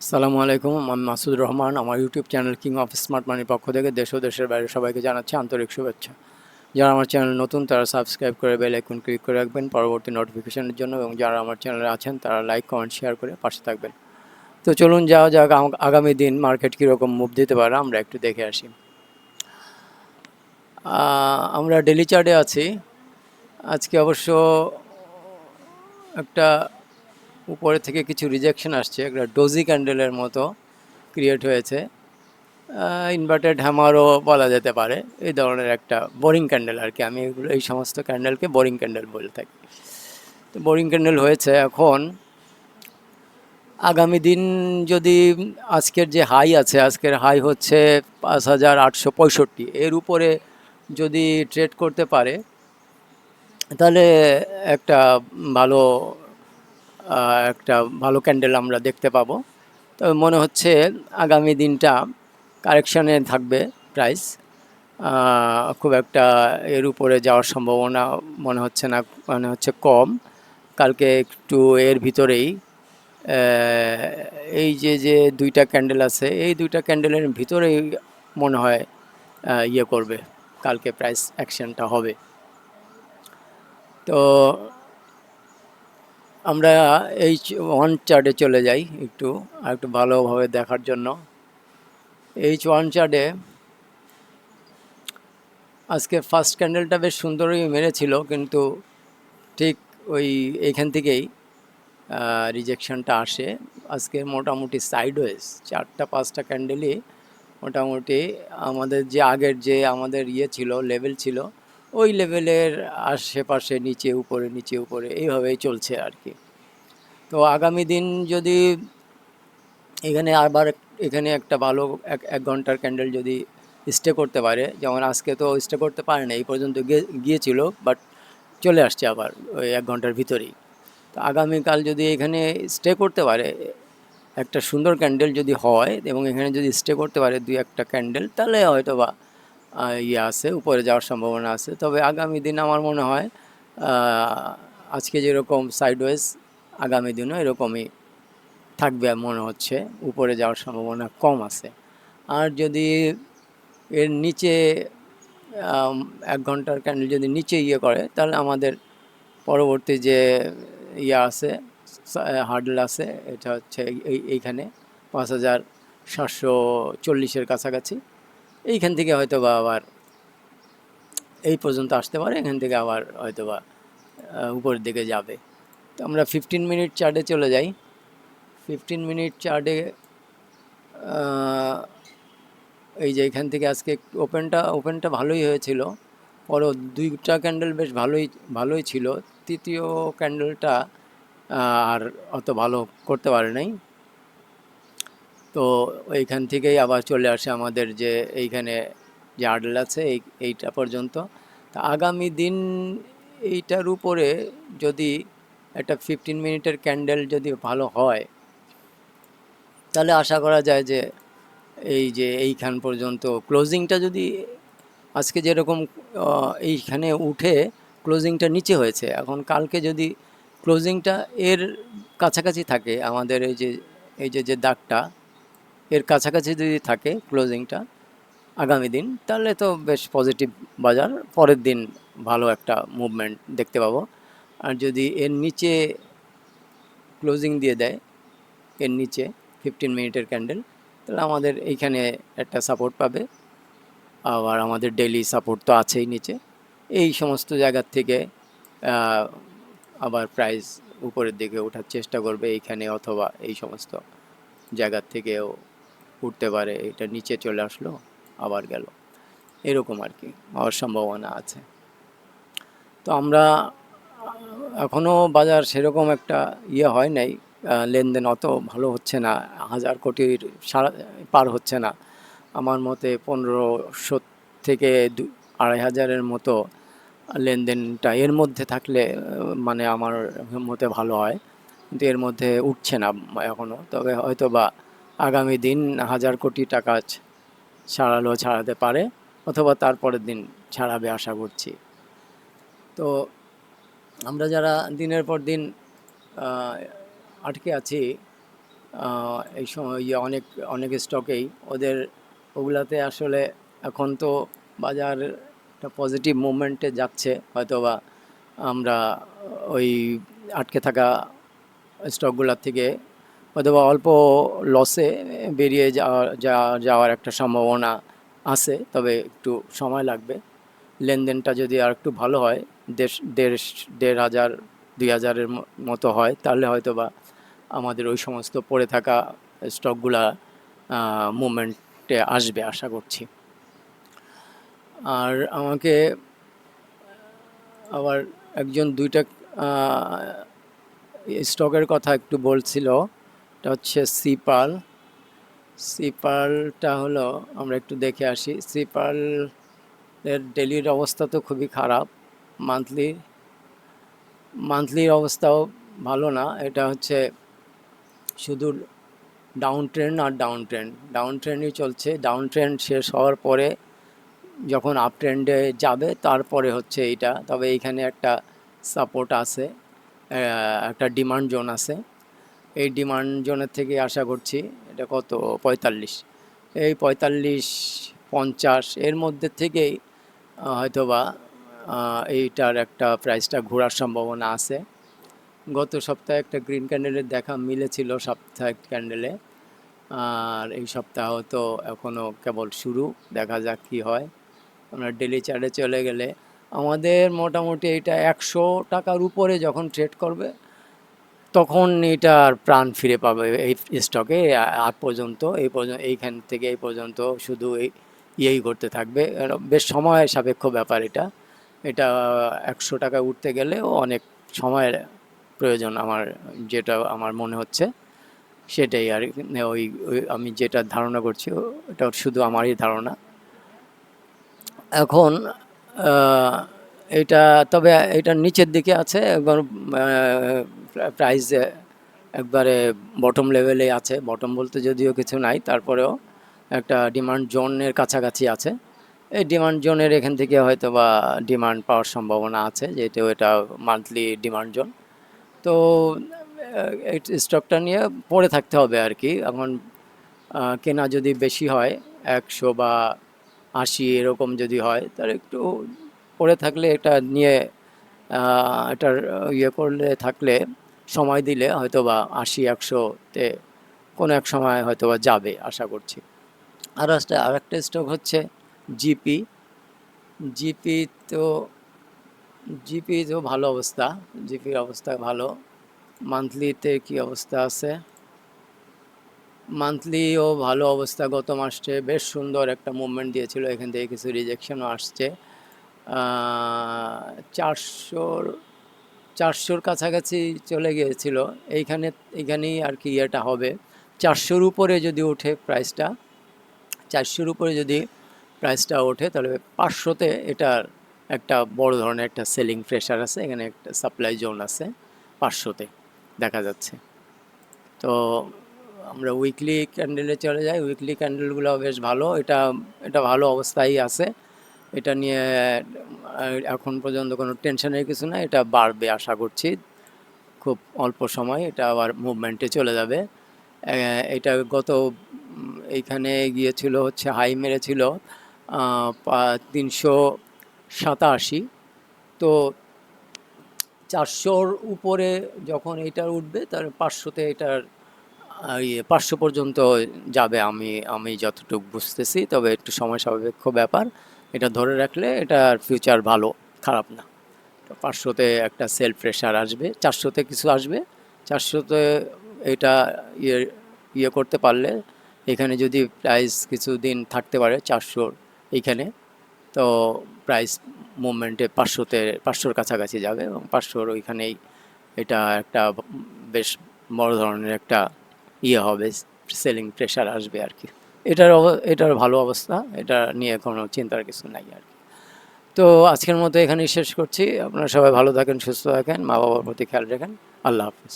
আসসালামু আলাইকুম, আমি মাসুদুর রহমান। আমার YouTube channel king of smart মানির পক্ষ থেকে দেশ ও দেশের বাইরে সবাইকে জানাচ্ছি আন্তরিক শুভেচ্ছা। যারা আমার চ্যানেল নতুন তারা সাবস্ক্রাইব করে বেল আইকন ক্লিক করে রাখবেন পরবর্তী নোটিফিকেশনের জন্য, এবং যারা আমার চ্যানেলে আছেন তারা লাইক কমেন্ট শেয়ার করে পাশে থাকবেন। তো চলুন যাওয়া যাক, আগামী দিন মার্কেট কীরকম মুভ দিতে পারে আমরা একটু দেখে আসি। আমরা ডেলি চার্টে আছি। আজকে অবশ্য একটা উপরে থেকে কিছু রিজেকশন আসছে, একটা ডোজি ক্যান্ডেলের মতো ক্রিয়েট হয়েছে। ইনভার্টেড হ্যামারও বলা যেতে পারে, এই ধরনের একটা বোরিং ক্যান্ডেল আর কি। আমি এগুলো এই সমস্ত ক্যান্ডেলকে বোরিং ক্যান্ডেল বলে থাকি। তো বোরিং ক্যান্ডেল হয়েছে। এখন আগামী দিন যদি আজকের যে হাই আছে, আজকের হাই হচ্ছে 5,865, এর উপরে যদি ট্রেড করতে পারে তাহলে একটা ভালো একটা ভালো ক্যান্ডেল আমরা দেখতে পাবো। তবে মনে হচ্ছে আগামী দিনটা কারেকশানে থাকবে প্রাইস। খুব একটা এর উপরে যাওয়ার সম্ভাবনা মনে হচ্ছে না, মনে হচ্ছে কম। কালকে একটু এর ভিতরেই এই যে দুইটা ক্যান্ডেল আছে, এই দুইটা ক্যান্ডেলের ভিতরেই মনে হয় ইয়ে করবে, কালকে প্রাইস অ্যাকশনটা হবে। তো আমরা H1 চার্টে চলে যাই একটু আর একটু ভালোভাবে দেখার জন্য। H1 চার্টে আজকে ফার্স্ট ক্যান্ডেলটা বেশ সুন্দরই মেরেছিল, কিন্তু ঠিক এইখান থেকেই রিজেকশনটা আসে। আজকে মোটামুটি সাইডওয়েজ 4-5টা ক্যান্ডেলই মোটামুটি আমাদের যে আগের যে আমাদের ছিল, লেভেল ছিল, ওই লেভেলের আশেপাশে নিচে উপরে নিচে উপরে এইভাবেই চলছে আর কি। তো আগামী দিন যদি এখানে আবার এখানে একটা ভালো 1 ঘন্টার ক্যান্ডেল যদি স্টে করতে পারে, যেমন আজকে তো স্টে করতে পারে না, এই পর্যন্ত গিয়েছিল, বাট চলে আসছে আবার ওই 1 ঘন্টার ভিতরেই। তো আগামীকাল যদি এখানে স্টে করতে পারে একটা সুন্দর ক্যান্ডেল যদি হয়, এবং এখানে যদি স্টে করতে পারে 2-1টা ক্যান্ডেল, তাহলে হয়তো বা ইয়ে আছে, উপরে যাওয়ার সম্ভাবনা আছে। তবে আগামী দিন আমার মনে হয় আজকে যেরকম সাইডওয়েজ আগামী দিনও এরকমই থাকবে মনে হচ্ছে, উপরে যাওয়ার সম্ভাবনা কম আছে। আর যদি এর নিচে 1 ঘন্টার ক্যান্ডেল যদি নিচে ইয়ে করে, তাহলে আমাদের পরবর্তী যে ইয়ে আছে, হার্ডল আছে, এটা হচ্ছে এইখানে 5,740-এর কাছাকাছি। এইখান থেকে হয়তো বা আবার এই পর্যন্ত আসতে পারে, এখান থেকে আবার হয়তো বা উপরের দিকে যাবে। তো আমরা 15 মিনিট চার্টে চলে যাই। 15 মিনিট চার্টে এই যে এখান থেকে আজকে ওপেনটা ভালোই হয়েছিল, পরে 2টা ক্যান্ডেল বেশ ভালোই ছিল। তৃতীয় ক্যান্ডেলটা আর অত ভালো করতে পারে নাই। তো এইখান থেকেই আবার চলে আসে আমাদের যে এইখানে যে আর্ডেল আছে এইটা পর্যন্ত। তা আগামী দিন এইটার উপরে যদি একটা 15 মিনিটের ক্যান্ডেল যদি ভালো হয়, তাহলে আশা করা যায় যে এই যে এইখান পর্যন্ত ক্লোজিংটা যদি আজকে যেরকম এইখানে উঠে ক্লোজিংটা নিচে হয়েছে, এখন কালকে যদি ক্লোজিংটা এর কাছাকাছি থাকে, আমাদের এই যে দাগটা এর কাছাকাছি যদি থাকে ক্লোজিংটা আগামী দিন, তাহলে তো বেশ পজিটিভ বাজার, পরের দিন ভালো একটা মুভমেন্ট দেখতে পাবো। আর যদি এর নিচে ক্লোজিং দিয়ে দেয়, এর নিচে 15 মিনিটের ক্যান্ডেল, তাহলে আমাদের এইখানে একটা সাপোর্ট পাবে। আবার আমাদের ডেইলি সাপোর্ট তো আছেই নিচে। এই সমস্ত জায়গার থেকে আবার প্রাইস উপরের দিকে ওঠার চেষ্টা করবে এইখানে, অথবা এই সমস্ত জায়গার থেকেও উঠতে পারে। এটা নিচে চলে আসলো আবার গেল, এরকম আর কি হওয়ার সম্ভাবনা আছে। তো আমরা এখনও বাজার সেরকম একটা ইয়ে হয় নাই, লেনদেন অত ভালো হচ্ছে না, 1,000 কোটির পার হচ্ছে না। আমার মতে 1,500 থেকে 2,500-এর মতো লেনদেনটা এর মধ্যে থাকলে মানে আমার মতে ভালো হয়, কিন্তু এর মধ্যে উঠছে না এখনও। তবে হয়তো বা আগামী দিন 1,000 কোটি টাকা ছাড়াতে পারে, অথবা তারপরের দিন ছাড়াবে আশা করছি। তো আমরা যারা দিনের পর দিন আটকে আছি, এই সময় অনেক অনেক স্টকেই ওদের ওগুলাতে আসলে এখন তো বাজার একটা পজিটিভ মুভমেন্টে যাচ্ছে, হয়তোবা আমরা ওই আটকে থাকা স্টকগুলোর থেকে হয়তোবা অল্প লসে বেরিয়ে যাওয়ার একটা সম্ভাবনা আছে, তবে একটু সময় লাগবে। লেনদেনটা যদি আর একটু ভালো হয়, দেড় দেড় 1,500 2,000-এর মতো হয়, তাহলে হয়তোবা আমাদের ওই সমস্ত পড়ে থাকা স্টকগুলা মুভমেন্টে আসবে আশা করছি। আর আমাকে আবার একজন দুইটা স্টকের কথা একটু বলছিল। এটা হচ্ছে সিপাল। সিপালটা হলো, আমরা একটু দেখে আসি। সিপালের ডেলির অবস্থা তো খুবই খারাপ, মান্থলি মান্থলির অবস্থাও ভালো না। এটা হচ্ছে শুধু ডাউন ট্রেন্ড আর ডাউন ট্রেন্ড, ডাউন ট্রেন্ডই চলছে। ডাউন ট্রেন্ড শেষ হওয়ার পরে যখন আপ ট্রেন্ডে যাবে তারপরে হচ্ছে এইটা। তবে এইখানে একটা সাপোর্ট আছে, একটা ডিমান্ড জোন আছে। এই ডিমান্ড জোনের থেকে আশা করছি এটা কত 45, এই 45-50 এর মধ্যে থেকেই হয়তোবা এইটার একটা প্রাইসটা ঘোরার সম্ভাবনা আছে। গত সপ্তাহে একটা গ্রিন ক্যান্ডেলের দেখা মিলেছিল সাপ্তাহিক ক্যান্ডেলে, আর এই সপ্তাহ তো এখনও কেবল শুরু, দেখা যাক কী হয়। আমরা ডেলি চার্টে চলে গেলে আমাদের মোটামুটি এটা 100 টাকার উপরে যখন ট্রেড করবে তখন এটার প্রাণ ফিরে পাবে এই স্টকে। আগ পর্যন্ত এইখান থেকে এই পর্যন্ত শুধু ইয়েই করতে থাকবে। বেশ সময় সাপেক্ষ ব্যাপার এটা। এটা 100 টাকা উঠতে গেলেও অনেক সময়ের প্রয়োজন, যেটা আমার মনে হচ্ছে সেটাই। আর আমি যেটা ধারণা করছি এটা শুধু আমারই ধারণা। এখন এটা, তবে এটার নিচের দিকে আছে, একবার প্রাইস একবারে বটম লেভেলে আছে। বটম বলতে যদিও কিছু নাই, তারপরেও একটা ডিমান্ড জোনের কাছাকাছি আছে। এই ডিমান্ড জোনের এখান থেকে হয়তো বা ডিমান্ড পাওয়ার সম্ভাবনা আছে, যেহেতু এটা মান্থলি ডিমান্ড জোন। তো এই স্টকটা নিয়ে পড়ে থাকতে হবে আর কি। এখন কেনা যদি বেশি হয় 100 বা 80 এরকম যদি হয়, তাহলে একটু পড়ে থাকলে এটা নিয়ে এটার করলে থাকলে সময় দিলে হয়তো বা 80-100-তে কোনো এক সময় হয়তো বা যাবে আশা করছি। আরেকটা স্টক হচ্ছে জিপি। জিপি তো জিপি তো ভালো অবস্থা, জিপির অবস্থা ভালো। মান্থলিতে কি অবস্থা আছে? মান্থলিও ভালো অবস্থা। গত মাসে বেশ সুন্দর একটা মুভমেন্ট দিয়েছিল, এখান থেকে কিছু রিজেকশনও আসছে। 400-400-র কাছাকাছি চলে গিয়েছিল। এইখানেই আর কি এটা হবে। 400-র উপরে যদি ওঠে প্রাইসটা, 400-র উপরে যদি প্রাইসটা ওঠে, তাহলে 500-তে এটার একটা বড় ধরনের একটা সেলিং প্রেশার আছে। এখানে একটা সাপ্লাই জোন আছে 500-তে দেখা যাচ্ছে। তো আমরা উইকলি ক্যান্ডেলে চলে যাই। উইকলি ক্যান্ডেলগুলো বেশ ভালো, এটা ভালো অবস্থায় আছে। এটা নিয়ে এখন পর্যন্ত কোনো টেনশনের কিছু না, এটা বাড়বে আশা করছি। খুব অল্প সময় এটা আবার মুভমেন্টে চলে যাবে। এটা এইখানে গিয়েছিল হচ্ছে হাই মেরেছিল 387। তো 400-র উপরে যখন এইটার উঠবে, তার 500-তে এটার 500 পর্যন্ত যাবে আমি যতটুকু বুঝতেছি। তবে একটু সময় সাপেক্ষ ব্যাপার, এটা ধরে রাখলে এটার ফিউচার ভালো, খারাপ না। 500-তে একটা সেল প্রেশার আসবে, 400-তে কিছু আসবে। 400-তে এটা করতে পারলে, এখানে যদি প্রাইস কিছুদিন থাকতে পারে 400-র এইখানে, তো প্রাইস মুভমেন্টে 500-র কাছাকাছি যাবে, এবং 500-র ওইখানেই এটা একটা বেশ বড় ধরনের একটা হবে, সেলিং প্রেশার আসবে আর কি। এটার ভালো অবস্থা, এটা নিয়ে কোনো চিন্তার কিছু নাই আর কি। তো আজকের মতো এখানেই শেষ করছি। আপনারা সবাই ভালো থাকেন, সুস্থ থাকেন, মা বাবার প্রতি খেয়াল রাখেন। আল্লাহ হাফিজ।